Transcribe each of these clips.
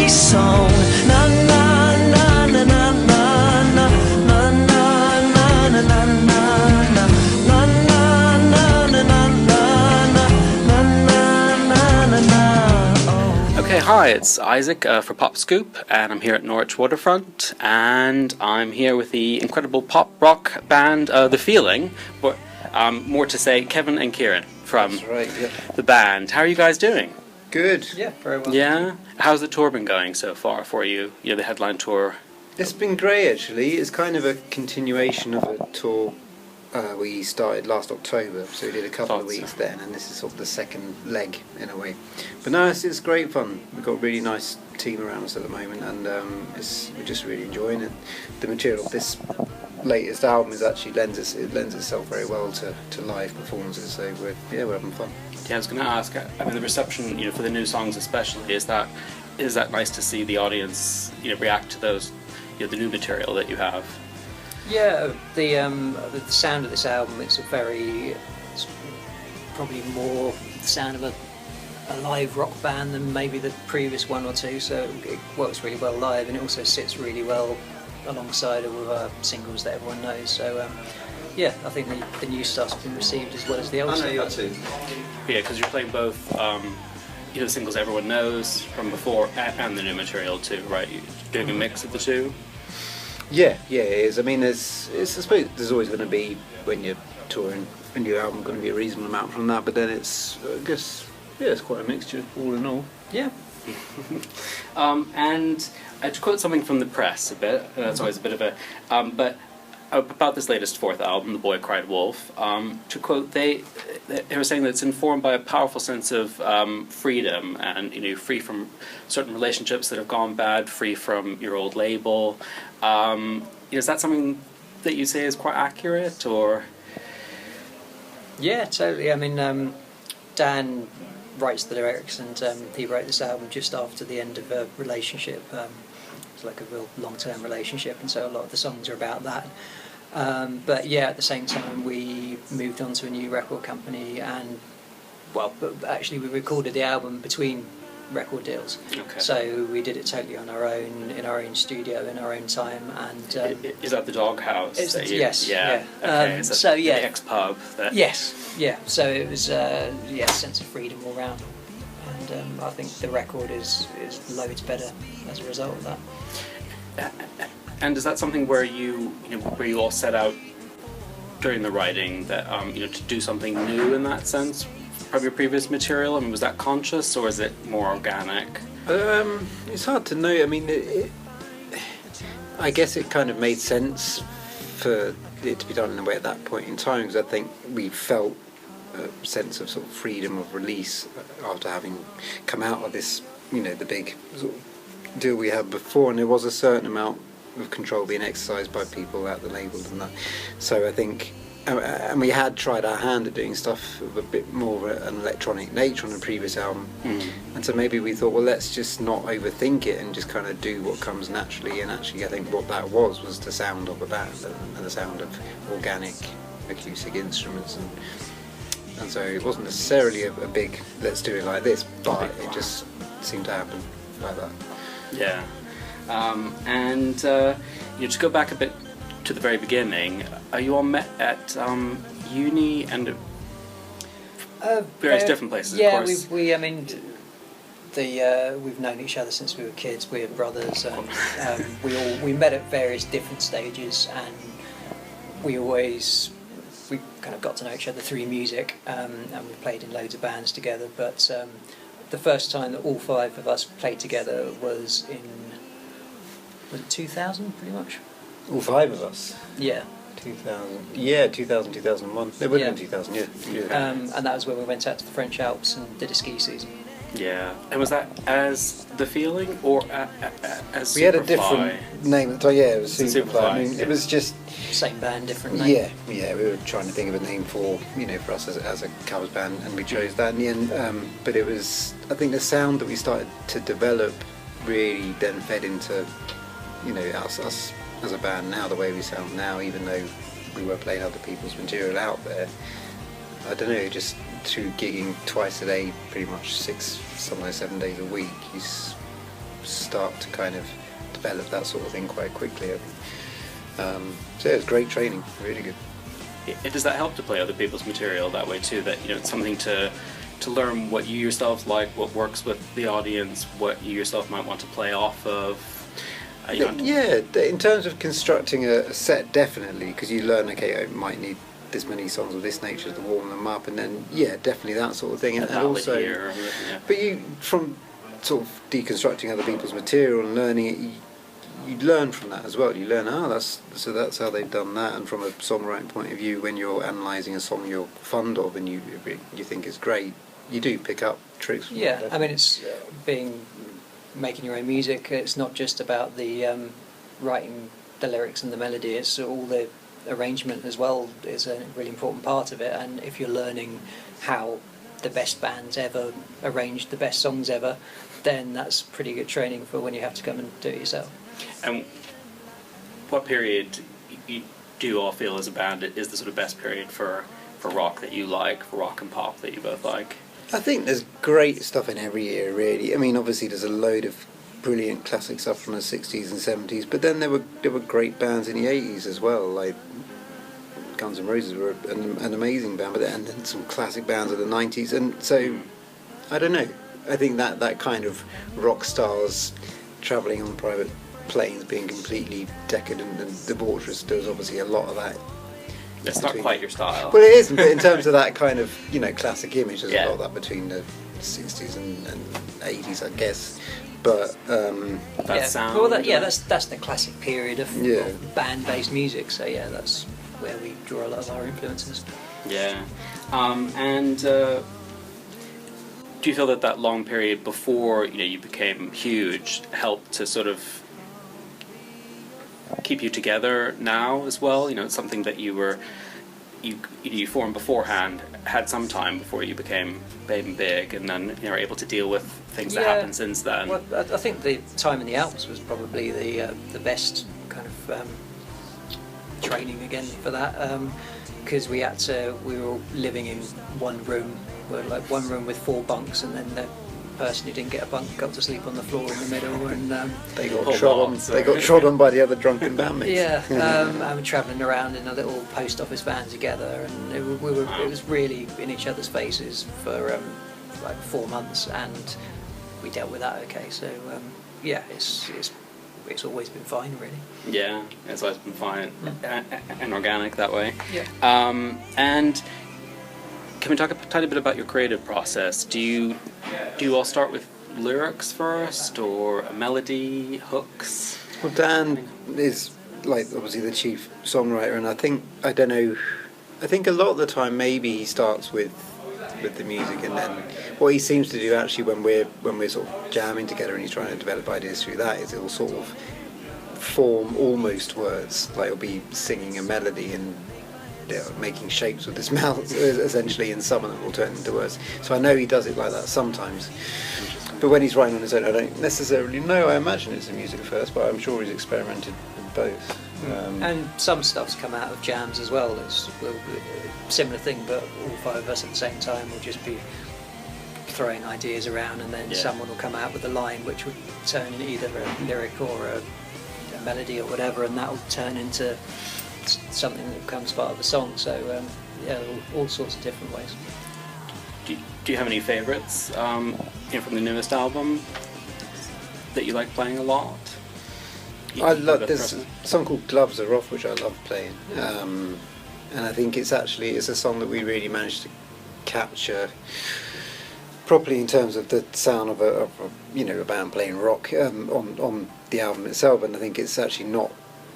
be sown. Na na na na na na na na na na na na na. Okay, hi, it's Isaac for Pop Scoop, and I'm here at Norwich Waterfront, and I'm here with the incredible pop rock band The Feeling, but more to say, Kevin and Kieran from That's right, yep. the band. How are you guys doing? Good. Yeah, very well. Yeah? How's the tour been going so far for you? You know, the headline tour. It's been great, actually. It's kind of a continuation of a tour we started last October, so we did a couple of weeks then, and this is sort of the second leg in a way. But no, it's great fun. We've got a really nice team around us at the moment, and we're just really enjoying it. The material of this latest album is actually lends itself very well to live performances, so we're having fun. Yeah, I was going to ask, I mean, the reception, you know, for the new songs especially, is that nice to see the audience, you know, react to those, you know, the new material that you have? Yeah, the sound of this album, it's probably more the sound of a live rock band than maybe the previous one or two, so it works really well live, and it also sits really well alongside all of our singles that everyone knows. So yeah, I think the new stuff's been received as well as the old stuff. I know you are too. Yeah, because you're playing both, you know, the singles everyone knows from before and the new material too, right? You're doing a mix of the two? Yeah, it is. I mean, I suppose there's always going to be, when you're touring a new album, going to be a reasonable amount from that, but then it's, I guess, yeah, it's quite a mixture, all in all. Yeah. And to quote something from the press a bit, that's always a bit of a, but about this latest fourth album, The Boy Cried Wolf, to quote, they were saying that it's informed by a powerful sense of freedom, and, you know, free from certain relationships that have gone bad, free from your old label. Is that something that you say is quite accurate, or? Yeah, totally. I mean, Dan writes the lyrics, and he wrote this album just after the end of a relationship. It's like a real long-term relationship, and so a lot of the songs are about that. But yeah, at the same time, we moved on to a new record company, and but actually we recorded the album between record deals. Okay. So we did it totally on our own, in our own studio, in our own time. And is that the Doghouse? Yes. Yeah. Okay. So yeah. The ex-pub. Yes. Yeah. So it was a sense of freedom all round, and I think the record is loads better as a result of that. And is that something where you all set out during the writing that to do something new in that sense from your previous material? I mean, was that conscious, or is it more organic? It's hard to know. I mean, I guess it kind of made sense for it to be done in a way at that point in time, because I think we felt a sense of sort of freedom of release after having come out of this, the big sort of deal we had before, and there was a certain amount of control being exercised by people at the label and that. So I think, and we had tried our hand at doing stuff of a bit more of an electronic nature on the previous album, and so maybe we thought, well, let's just not overthink it and just kind of do what comes naturally. And actually, I think what that was the sound of a band and the sound of organic acoustic instruments, and so it wasn't necessarily a big let's do it like this, but it just seemed to happen like that. Yeah. And to go back a bit to the very beginning, you all met at uni and various different places, yeah, of course. We've known each other since we were kids. We're brothers, and we met at various different stages, and we kind of got to know each other through music, and we played in loads of bands together. But the first time that all five of us played together was in 2000, pretty much. All five of us? Yeah. 2000. Yeah, 2000, 2001. It would have been 2000, yeah. And that was when we went out to the French Alps and did a ski season. Yeah. And was that as The Feeling, or as We had a Superfly? different name at the time, yeah, it was Superfly. I mean, it was just... Same band, different name. Yeah, we were trying to think of a name for us as a covers band, and we chose that in the end. But it was, I think the sound that we started to develop really then fed into, us as a band now, the way we sound now, even though we were playing other people's material out there. I don't know, just through gigging twice a day, pretty much 6, sometimes 7 days a week, you start to kind of develop that sort of thing quite quickly, I think. So yeah, it was great training, really good. Does that help to play other people's material that way too? That, you know, it's something to learn what you yourself like, what works with the audience, what you yourself might want to play off of. Yeah, in terms of constructing a set, definitely, because you learn, okay, I might need this many songs of this nature to warm them up, and then definitely that sort of thing. And also, but you, from sort of deconstructing other people's material and learning it, you learn from that as well. You learn, that's how they've done that. And from a songwriting point of view, when you're analysing a song you're fond of and you think it's great, you do pick up tricks. Yeah, I mean, it's making your own music. It's not just about the writing the lyrics and the melody. It's all the arrangement as well is a really important part of it. And if you're learning how the best bands ever arranged the best songs ever, then that's pretty good training for when you have to come and do it yourself. And what period do you all feel as a band is the sort of best period for rock that you like, for rock and pop that you both like? I think there's great stuff in every year, really. I mean, obviously there's a load of brilliant classic stuff from the 60s and 70s, but then there were great bands in the 80s as well, like Guns N' Roses were an amazing band, and then some classic bands of the 90s, and so, I don't know, I think that kind of rock stars travelling on private planes being completely decadent and debaucherous, there's obviously a lot of that. It's not quite your style. Well, it isn't, but in terms of that kind of, you know, classic image, there's a lot of that between the 60s and 80s, I guess. But that sound. Well, that's the classic period of band-based music. So yeah, that's where we draw a lot of our influences. Yeah, and do you feel that long period before you became huge helped to sort of keep you together now as well? It's something that you formed beforehand, had some time before you became big, and then are able to deal with things that happened since then. Well, I think the time in the Alps was probably the best kind of training again for that, because we were all living in one room, like one room with 4 bunks, and then the person who didn't get a bunk got to sleep on the floor in the middle, and they got trod on by the other drunken bandmates. Yeah, and we're travelling around in a little post office van together, and it was really in each other's faces for like 4 months, and we dealt with that okay. So it's always been fine, really. Yeah, it's always been fine and organic that way. Yeah. And can we talk a tiny bit about your creative process? Do you all start with lyrics first, or a melody, hooks? Well, Dan is obviously the chief songwriter, and I think a lot of the time maybe he starts with the music, and then what he seems to do actually when we're sort of jamming together and he's trying to develop ideas through that is he'll sort of form almost words, like he'll be singing a melody and making shapes with his mouth essentially, and some of them will turn into words. So I know he does it like that sometimes, but when he's writing on his own I don't necessarily know. I imagine it's the music first, but I'm sure he's experimented with both. And some stuff's come out of jams as well. It's a similar thing, but all 5 of us at the same time will just be throwing ideas around, and then someone will come out with a line which would turn into either a lyric or a melody or whatever, and that will turn into something that becomes part of the song. So all sorts of different ways. Do you have any favourites from the newest album that you like playing a lot? There's a song called Gloves Are Off which I love playing, and I think it's a song that we really managed to capture properly in terms of the sound of a band playing rock on the album itself, and I think it's actually not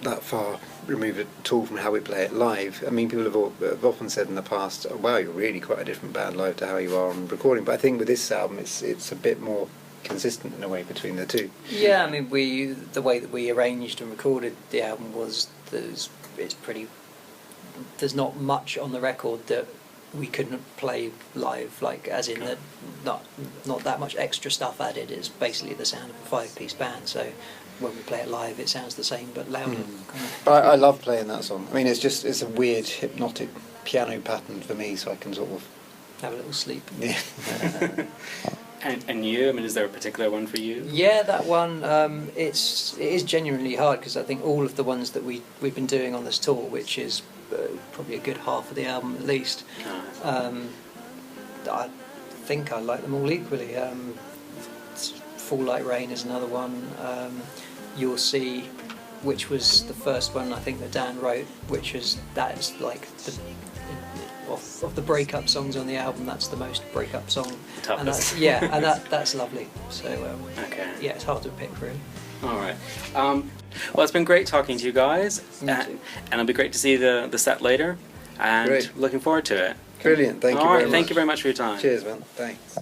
that far removed at all from how we play it live. I mean, people have often said in the past, "Oh, wow, you're really quite a different band live to how you are on recording," but I think with this album it's a bit more consistent in a way between the two. Yeah, I mean, the way that we arranged and recorded the album was there's not much on the record that we couldn't play live, like as in that not that much extra stuff added. It's basically the sound of a 5-piece band, so when we play it live it sounds the same but louder. But I love playing that song. I mean, it's a weird hypnotic piano pattern for me, so I can sort of have a little sleep. Yeah. And you? I mean, is there a particular one for you? Yeah, that one. It is genuinely hard because I think all of the ones that we've been doing on this tour, which is probably a good half of the album at least, I think I like them all equally. Fall Like Rain is another one. You'll See, which was the first one I think that Dan wrote, which is like of the breakup songs on the album, that's the most breakup song. And that's lovely. So okay. Yeah, it's hard to pick really. All right. Well, it's been great talking to you guys, and it'll be great to see the set later. And Great. Looking forward to it. Brilliant. Thank you All very right. much. Thank you very much for your time. Cheers, man. Thanks.